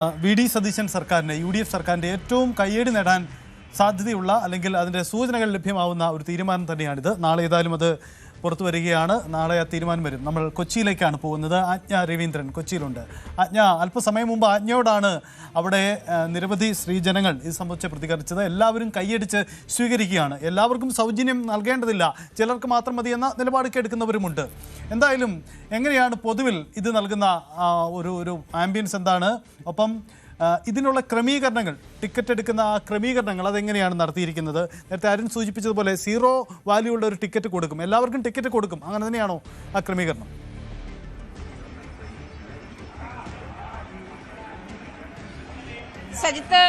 VD. Satheesan സർക്കാരിൻ്റെ UDF സർക്കാരിൻ്റെ ഏറ്റവും കയ്യേടി നേടാൻ സാധ്യതയുള്ള അല്ലെങ്കിൽ അതിൻ്റെ സൂചനകൾ ലഭ്യമാവുന്ന ഒരു തീരുമാനം തന്നെയാണിത്. നാളെ ഏതായാലും അത് പുറത്തു വരികയാണ്. നാളെ ആ തീരുമാനം വരും. നമ്മൾ കൊച്ചിയിലേക്കാണ് പോകുന്നത്. ആജ്ഞ രവീന്ദ്രൻ കൊച്ചിയിലുണ്ട്. ആജ്ഞ, അല്പസമയം മുമ്പ് ആജ്ഞയോടാണ് അവിടെ നിരവധി സ്ത്രീജനങ്ങൾ ഇത് സംബന്ധിച്ച് പ്രതികരിച്ചത്. എല്ലാവരും കൈയടിച്ച് സ്വീകരിക്കുകയാണ്. എല്ലാവർക്കും സൗജന്യം നൽകേണ്ടതില്ല, ചിലർക്ക് മാത്രം മതി എന്ന നിലപാടൊക്കെ എടുക്കുന്നവരുമുണ്ട്. എന്തായാലും എങ്ങനെയാണ് പൊതുവിൽ ഇത് നൽകുന്ന ഒരു ആംബിയൻസ് എന്താണ്? ഒപ്പം ഇതിനുള്ള ക്രമീകരണങ്ങൾ, ടിക്കറ്റ് എടുക്കുന്ന ആ ക്രമീകരണങ്ങൾ അതെങ്ങനെയാണ് നടത്തിയിരിക്കുന്നത്? നേരത്തെ അരുൺ സൂചിപ്പിച്ചതുപോലെ 0 വാല്യൂ ഉള്ള ഒരു ടിക്കറ്റ് കൊടുക്കും, എല്ലാവർക്കും ടിക്കറ്റ് കൊടുക്കും, അങ്ങനെ തന്നെയാണോ ആ ക്രമീകരണം? സജിത്ത്,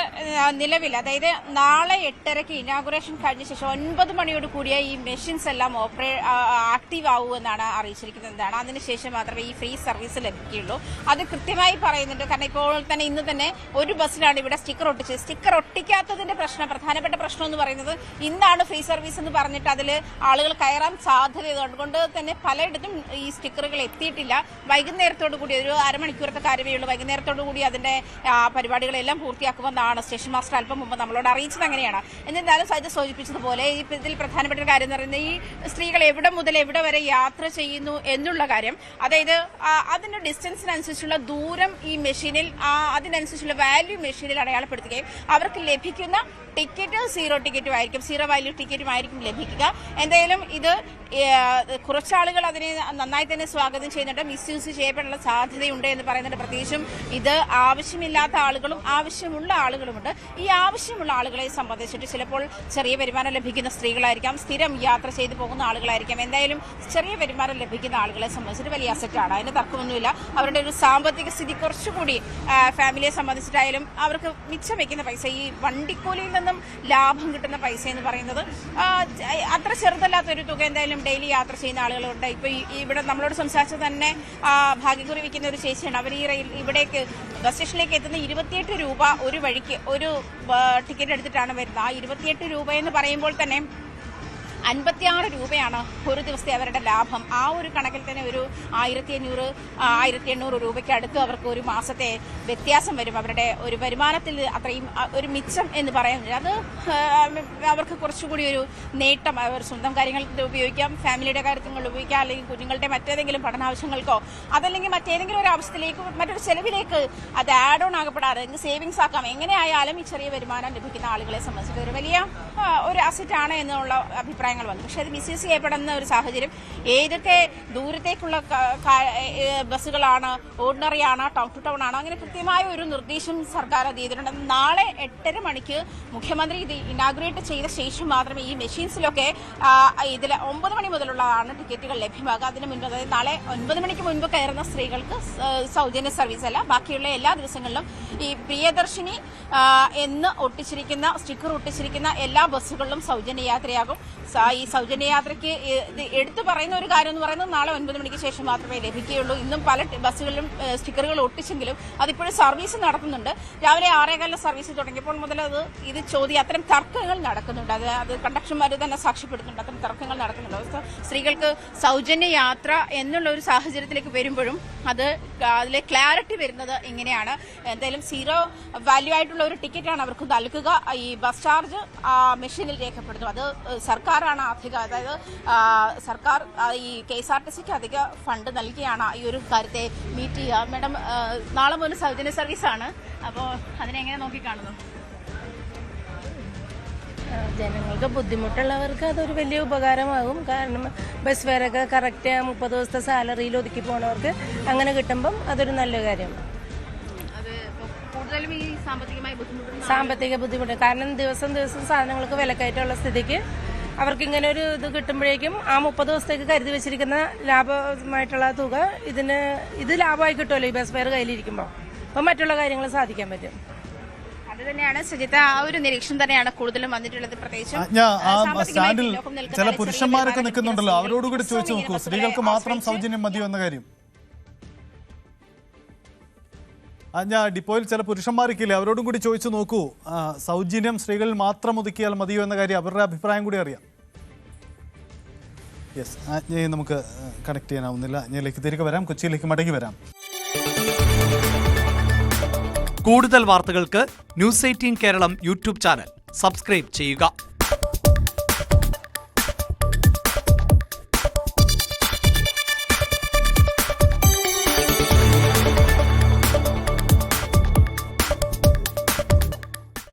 നിലവിൽ അതായത് നാളെ 8:30 ഇനാഗുറേഷൻ കഴിഞ്ഞ ശേഷം 9 മണിയോട് കൂടിയ ഈ മെഷീൻസ് എല്ലാം ആക്റ്റീവ് ആവുമെന്നാണ് അറിയിച്ചിരിക്കുന്നതാണ്. അതിനുശേഷം മാത്രമേ ഈ ഫ്രീ സർവീസ് ലഭിക്കുകയുള്ളൂ. അത് കൃത്യമായി പറയുന്നുണ്ട്. കാരണം ഇപ്പോൾ തന്നെ ഇന്ന് തന്നെ ഒരു ബസ്സിലാണ് ഇവിടെ സ്റ്റിക്കർ ഒട്ടിച്ചത്. സ്റ്റിക്കർ ഒട്ടിക്കാത്തതിന്റെ പ്രധാനപ്പെട്ട പ്രശ്നം എന്ന് പറയുന്നത് ഇന്നാണ് ഫ്രീ സർവീസ് എന്ന് പറഞ്ഞിട്ട് അതിൽ ആളുകൾ കയറാൻ സാധ്യത കൊണ്ട് തന്നെ പലയിടത്തും ഈ സ്റ്റിക്കറുകൾ എത്തിയിട്ടില്ല. വൈകുന്നേരത്തോടു കൂടി ഒരു അരമണിക്കൂറത്തെ കാര്യമേ ഉള്ളൂ. വൈകുന്നേരത്തോടു കൂടി അതിന്റെ പരിപാടികളെല്ലാം പൂർത്തിയാക്കുമെന്നാണ് സ്റ്റേഷൻ മാസ്റ്റർ അല്പം മുമ്പ് നമ്മളോട് അറിയിച്ചത്. അങ്ങനെയാണ്. എന്നിരുന്നാലും സജിത സൂചിപ്പിച്ചതുപോലെ ഇതിൽ പ്രധാനപ്പെട്ട ഒരു കാര്യം എന്ന് പറയുന്നത് ഈ സ്ത്രീകൾ എവിടെ മുതൽ എവിടെ വരെ യാത്ര ചെയ്യുന്നു എന്നുള്ള കാര്യം. അതായത് അതിന്റെ ഡിസ്റ്റൻസിനനുസരിച്ചുള്ള ദൂരം ഈ മെഷീനിൽ അതിനനുസരിച്ചുള്ള വാല്യൂ മെഷീനിൽ അടയാളപ്പെടുത്തുകയും അവർക്ക് ലഭിക്കുന്ന ടിക്കറ്റ് 0 ടിക്കറ്റും ആയിരിക്കും, 0 വാല്യൂ ടിക്കറ്റും ആയിരിക്കും ലഭിക്കുക. എന്തായാലും ഇത് കുറച്ചാളുകൾ അതിനെ നന്നായി തന്നെ സ്വാഗതം ചെയ്യുന്നുണ്ട്. മിസ്യൂസ് ചെയ്യപ്പെടാനുള്ള സാധ്യതയുണ്ട് എന്ന് പറയുന്നുണ്ട്. പ്രത്യേകിച്ചും ഇത് ആവശ്യമില്ലാത്ത ആളുകളും ആവശ്യമുള്ള ആളുകളുമുണ്ട്. ഈ ആവശ്യമുള്ള ആളുകളെ സംബന്ധിച്ചിട്ട് ചിലപ്പോൾ ചെറിയ വരുമാനം ലഭിക്കുന്ന സ്ത്രീകളായിരിക്കാം, സ്ഥിരം യാത്ര ചെയ്തു പോകുന്ന ആളുകളായിരിക്കാം. എന്തായാലും ചെറിയ വരുമാനം ലഭിക്കുന്ന ആളുകളെ സംബന്ധിച്ചിട്ട് വലിയ അസറ്റാണ്, അതിന് തർക്കമൊന്നുമില്ല. അവരുടെ ഒരു സാമ്പത്തിക സ്ഥിതി കുറച്ചുകൂടി ഫാമിലിയെ സംബന്ധിച്ചിട്ടായാലും അവർക്ക് മിച്ചം വയ്ക്കുന്ന പൈസ, ഈ വണ്ടിക്കൂലിയിൽ നിന്നും ലാഭം കിട്ടുന്ന പൈസ എന്ന് പറയുന്നത് അത്ര ചെറുതല്ലാത്തൊരു തുക. എന്തായാലും ഡെയിലി യാത്ര ചെയ്യുന്ന ആളുകളുണ്ട്. ഇപ്പൊ ഇവിടെ നമ്മളോട് സംസാരിച്ചത് തന്നെ ഭാഗ്യക്കുറി വിൽക്കുന്ന ഒരു ചേച്ചിയാണ്. അവർ ഈ ഇവിടേക്ക് ബസ് സ്റ്റേഷനിലേക്ക് എത്തുന്ന 28 രൂപ ഒരു വഴിക്ക് ഒരു ടിക്കറ്റ് എടുത്തിട്ടാണ് വരുന്നത്. ആ 28 രൂപ എന്ന് പറയുമ്പോൾ തന്നെ 56 രൂപയാണ് ഒരു ദിവസത്തെ അവരുടെ ലാഭം. ആ ഒരു കണക്കിൽ തന്നെ ഒരു 1500-1800 രൂപയ്ക്ക് അടുത്ത് അവർക്ക് ഒരു മാസത്തെ വ്യത്യാസം വരും. അവരുടെ ഒരു വരുമാനത്തിൽ അത്രയും ഒരു മിച്ചം എന്ന് പറയുന്നത് അത് അവർക്ക് കുറച്ചുകൂടി ഒരു നേട്ടം. അവർ സ്വന്തം കാര്യങ്ങൾക്ക് ഉപയോഗിക്കാം, ഫാമിലിയുടെ കാര്യങ്ങൾ ഉപയോഗിക്കാം, അല്ലെങ്കിൽ കുഞ്ഞുങ്ങളുടെ മറ്റേതെങ്കിലും പഠനാവശ്യങ്ങൾക്കോ അതല്ലെങ്കിൽ മറ്റേതെങ്കിലും ഒരു ആവശ്യത്തിലേക്ക് മറ്റൊരു ചെലവിലേക്ക് അത് ആഡ് ഓൺ ആകപ്പെടാതെ സേവിങ്സ് ആക്കാം. എങ്ങനെയായാലും ഈ ചെറിയ വരുമാനം ലഭിക്കുന്ന ആളുകളെ സംബന്ധിച്ചിട്ട് ഒരു വലിയ ഒരു അസറ്റാണ് എന്നുള്ള അഭിപ്രായം വന്നു. പക്ഷെ അത് മിസ്യൂസ് ചെയ്യപ്പെടുന്ന ഒരു സാഹചര്യം. ഏതൊക്കെ ദൂരത്തേക്കുള്ള ബസ്സുകളാണ്, ഓർഡിനറി ആണോ, ടൗൺ ടു ടൗൺ ആണോ, അങ്ങനെ കൃത്യമായ ഒരു നിർദ്ദേശം സർക്കാർ ചെയ്തിട്ടുണ്ട്. നാളെ 8:30 മണിക്ക് മുഖ്യമന്ത്രി ഇത് ഇനാഗുറേറ്റ് ചെയ്ത ശേഷം മാത്രമേ ഈ മെഷീൻസിലൊക്കെ ഇതിൽ 9 മണി മുതലുള്ളതാണ് ടിക്കറ്റുകൾ ലഭ്യമാകുക. അതിന് മുൻപ്, അതായത് നാളെ 9 മണിക്ക് മുൻപ് കയറുന്ന സ്ത്രീകൾക്ക് സൗജന്യ സർവീസ് അല്ല, ബാക്കിയുള്ള എല്ലാ ദിവസങ്ങളിലും ഈ പ്രിയദർശിനി എന്ന് ഒട്ടിച്ചിരിക്കുന്ന സ്റ്റിക്കർ ഒട്ടിച്ചിരിക്കുന്ന എല്ലാ ബസ്സുകളിലും സൗജന്യ യാത്രയാകും. ഈ സൗജന്യ യാത്രയ്ക്ക് എടുത്തു പറയുന്ന ഒരു കാര്യം എന്ന് പറയുന്നത് നാളെ 9 മണിക്ക് ശേഷം മാത്രമേ ലഭിക്കുകയുള്ളൂ. ഇന്നും പല ബസ്സുകളിലും സ്റ്റിക്കറുകൾ ഒട്ടിച്ചെങ്കിലും അതിപ്പോഴും സർവീസ് നടത്തുന്നുണ്ട്. രാവിലെ 6:15 സർവീസ് തുടങ്ങിയപ്പോൾ മുതൽ അത്തരം തർക്കങ്ങൾ നടക്കുന്നുണ്ട്. അത് കണ്ടക്ടർമാർ തന്നെ സാക്ഷ്യപ്പെടുത്തുന്നുണ്ട്. അത്തരം തർക്കങ്ങൾ നടക്കുന്നുണ്ട്. സ്ത്രീകൾക്ക് സൗജന്യ യാത്ര എന്നുള്ള ഒരു സാഹചര്യത്തിലേക്ക് വരുമ്പോഴും അതിലെ ക്ലാരിറ്റി വരുന്നത് ഇങ്ങനെയാണ്. എന്തായാലും 0 വാല്യൂ ആയിട്ടുള്ള ഒരു ടിക്കറ്റാണ് അവർക്ക് നൽകുക. ഈ ബസ് ചാർജ് മെഷീനിൽ രേഖപ്പെടുത്തും. അത് സർക്കാരാണ് അതായത് സർക്കാർ ഈ KSRTCക്ക് അധിക ഫണ്ട് നൽകിയാണ് ഈ ഒരു കാര്യത്തെ മീറ്റ് ചെയ്യുക. മാഡം, നാളെ മുതൽ സൗജന്യ സർവീസാണ്. അപ്പോൾ അതിനെങ്ങനെ നോക്കിക്കാണുന്നു? ജനങ്ങൾക്ക് ബുദ്ധിമുട്ടുള്ളവർക്ക് അതൊരു വലിയ ഉപകാരമാകും. കാരണം ബസ് ഫെയറൊക്കെ കറക്റ്റ് 30 ദിവസത്തെ സാലറിയിൽ ഒതുക്കി പോണവർക്ക് അങ്ങനെ കിട്ടുമ്പം അതൊരു നല്ല കാര്യമാണ്. കൂടുതലും ഈ സാമ്പത്തിക ബുദ്ധിമുട്ട് കാരണം ദിവസം സാധനങ്ങൾക്ക് വിലക്കയറ്റമുള്ള സ്ഥിതിക്ക് അവർക്ക് ഇങ്ങനെ ഒരു ഇത് കിട്ടുമ്പോഴേക്കും ആ 30 ദിവസത്തേക്ക് കരുതി വെച്ചിരിക്കുന്ന ലാഭമായിട്ടുള്ള തുക ഇത് ലാഭമായി കിട്ടുമല്ലോ ഈ ബസ് ഫെയർ കയ്യിലിരിക്കുമ്പോൾ. അപ്പം മറ്റുള്ള കാര്യങ്ങൾ സാധിക്കാൻ പറ്റും. അത് തന്നെയാണ് സജിത, ആ ഒരു നിരീക്ഷണം തന്നെയാണ് കൂടുതലും വന്നിട്ടുള്ളത്. പ്രത്യേകിച്ചും സ്റ്റാൻഡിൽ ചില പുരുഷന്മാരൊക്കെ നിൽക്കുന്നുണ്ടല്ലോ, അവരോടുകൂടി ചോദിച്ചു നോക്കൂ, സ്ത്രീകൾക്ക് മാത്രം സൗജന്യം മതിയോ എന്ന കാര്യം. ഡിപ്പോയിൽ ചില പുരുഷന്മാർക്കില്ലേ, അവരോടും കൂടി ചോദിച്ചു നോക്കൂ, സൗജന്യം സ്ത്രീകളിൽ മാത്രം ഒതുക്കിയാൽ മതിയോ എന്ന കാര്യം, അവരുടെ അഭിപ്രായം കൂടി അറിയാം. യെസ്, ആജ്ഞയെ നമുക്ക് കണക്ട് ചെയ്യാനാവുന്നില്ല. ആജ്ഞയിലേക്ക് തിരികെ വരാം, കൊച്ചിയിലേക്ക് മടങ്ങി വരാം. കൂടുതൽ വാർത്തകൾക്ക് news 18 Keralam YouTube channel subscribe ചെയ്യുക.